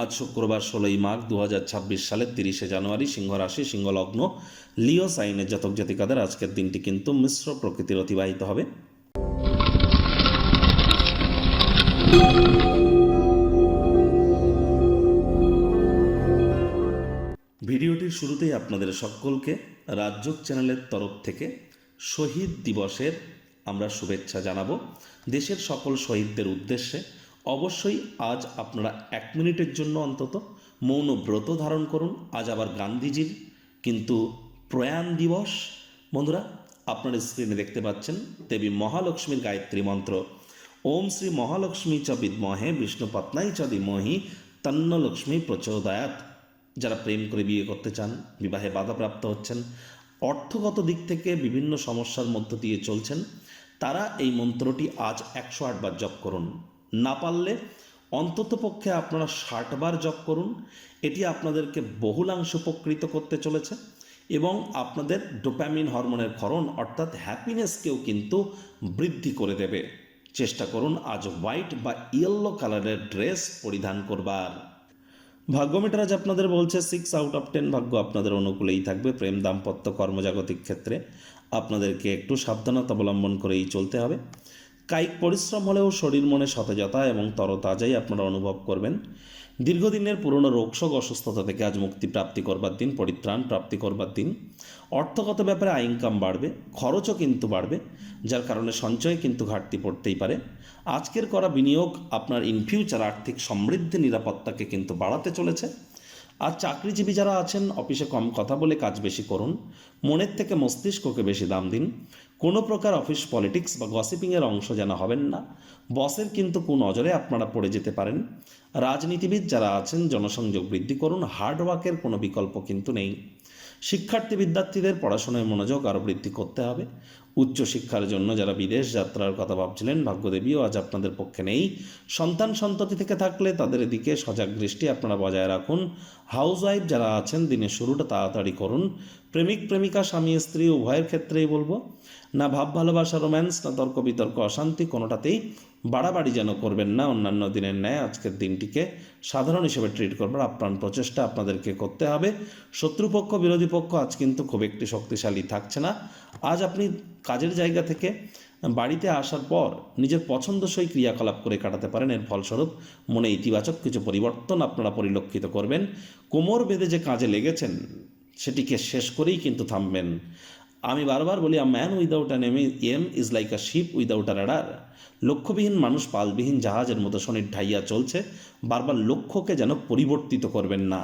আজ শুক্রবার 16ই মাঘ 2026 সালের 30শে জানুয়ারি, সিংহ রাশি, সিংহ লগ্ন, লিও সাইনের জাতক জাতিকাদের আজকের দিনটি কিন্তু মিশ্র প্রকৃতির অতিবাহিত হবে। ভিডিওটির শুরুতেই আপনাদের সকলকে রাজযোগ চ্যানেলের তরফ থেকে শহীদ দিবসের আমরা শুভেচ্ছা জানাবো। দেশের সকল শহীদদের উদ্দেশ্যে অবশ্যই আজ আপনারা 1 মিনিটের জন্য অন্তত মৌন ব্রত ধারণ করুন। আজ আবার গান্ধীজির কিন্তু প্রয়াণ দিবস। বন্ধুরা, আপনারা স্ক্রিনে দেখতে পাচ্ছেন দেবী মহালক্ষ্মীর গায়ত্রী মন্ত্র, ওম শ্রী মহালক্ষ্মী চ বিদ্মহে বিষ্ণুপত্নাই চ ধীমহি তন্ন লক্ষ্মী প্রচোদয়াৎ। যারা প্রেম করে বিয়ে করতে চান, বিবাহে বাধাপ্রাপ্ত হচ্ছেন, অর্থগত দিক থেকে বিভিন্ন সমস্যার মধ্য দিয়ে চলছেন, তারা এই মন্ত্রটি আজ 108 বার জপ করুন। না পারলে অন্ততপক্ষে আপনারা 60 বার জপ করুন। এটি আপনাদেরকে বহুলাংশ উপকৃত করতে চলেছে এবং আপনাদের ডোপামিন হরমোনের ক্ষরণ অর্থাৎ হ্যাপিনেসকেও কিন্তু বৃদ্ধি করে দেবে। চেষ্টা করুন আজ হোয়াইট বা ইয়েলো কালারের ড্রেস পরিধান করবার। ভাগ্যমিটার আজ আপনাদের বলছে 6 আউট অফ 10 ভাগ্য আপনাদের অনুকূলেই থাকবে। প্রেম, দাম্পত্য, কর্মজাগতিক ক্ষেত্রে আপনাদেরকে একটু সাবধানতা অবলম্বন করেই চলতে হবে। কায়িক পরিশ্রম হলেও শরীর মনে সতেজতা এবং তরতাজাই আপনারা অনুভব করবেন। দীর্ঘদিনের পুরনো রোগশোক অসুস্থতা থেকে আজ মুক্তি প্রাপ্তি করবার দিন, পরিত্রাণ প্রাপ্তি করবার দিন। অর্থগত ব্যাপারে ইনকাম বাড়বে, খরচও কিন্তু বাড়বে, যার কারণে সঞ্চয়ে কিন্তু ঘাটতি পড়তেই পারে। আজকের করা বিনিয়োগ আপনার ইন ফিউচার আর্থিক সমৃদ্ধি নিরাপত্তাকে কিন্তু বাড়াতে চলেছে। আর চাকরিজীবী যারা আছেন, অফিসে কম কথা বলে কাজ বেশি করুন, মনের থেকে মস্তিষ্ককে বেশি দাম দিন। কোনো প্রকার অফিস পলিটিক্স বা গসিপিংয়ের অংশ যেন হবেন না। বসের কিন্তু নজরে আপনারা পড়ে যেতে পারেন। রাজনীতিবিদ যারা আছেন, জনসংযোগ বৃদ্ধি করুন, হার্ডওয়ার্কের কোনো বিকল্প কিন্তু নেই। শিক্ষার্থী বিদ্যার্থীদের পড়াশোনায় মনোযোগ আরও বৃদ্ধি করতে হবে। উচ্চশিক্ষার জন্য যারা বিদেশ যাত্রার কথা ভাবছিলেন, ভাগ্যদেবীও আজ আপনাদের পক্ষে নেই। সন্তান সন্ততি থেকে থাকলে তাদের দিকে সজাগ দৃষ্টি আপনারা বজায় রাখুন। হাউসওয়াইফ যারা আছেন, দিনের শুরুটা তাড়াতাড়ি করুন। প্রেমিক প্রেমিকা, স্বামী স্ত্রী উভয়ের ক্ষেত্রেই বলবো, না ভাব ভালোবাসা, রোম্যান্স, না তর্ক বিতর্ক, অশান্তি, কোনোটাতেই বাড়াবাড়ি যেন করবেন না। অন্যান্য দিনের ন্যায় আজকের দিনটিকে সাধারণ হিসেবে ট্রিট করবার আপ্রাণ প্রচেষ্টা আপনাদেরকে করতে হবে। শত্রুপক্ষ, বিরোধী পক্ষ আজ কিন্তু খুব একটি শক্তিশালী থাকছে না। আজ আপনি কাজের জায়গা থেকে বাড়িতে আসার পর নিজের পছন্দসই ক্রিয়াকলাপ করে কাটাতে পারেন। এর ফলস্বরূপ মনে ইতিবাচক কিছু পরিবর্তন আপনারা পরিলক্ষিত করবেন। কোমর বেঁধে যে কাজে লেগেছেন সেটিকে শেষ করেই কিন্তু থামবেন। আমি বারবার বলি, a man without an aim is like a ship without a rudder. লক্ষ্যবিহীন মানুষ পালবিহীন জাহাজের মতো শনির ঢাইয়া চলছে। বারবার লক্ষ্যকে যেন পরিবর্তিত করবেন না।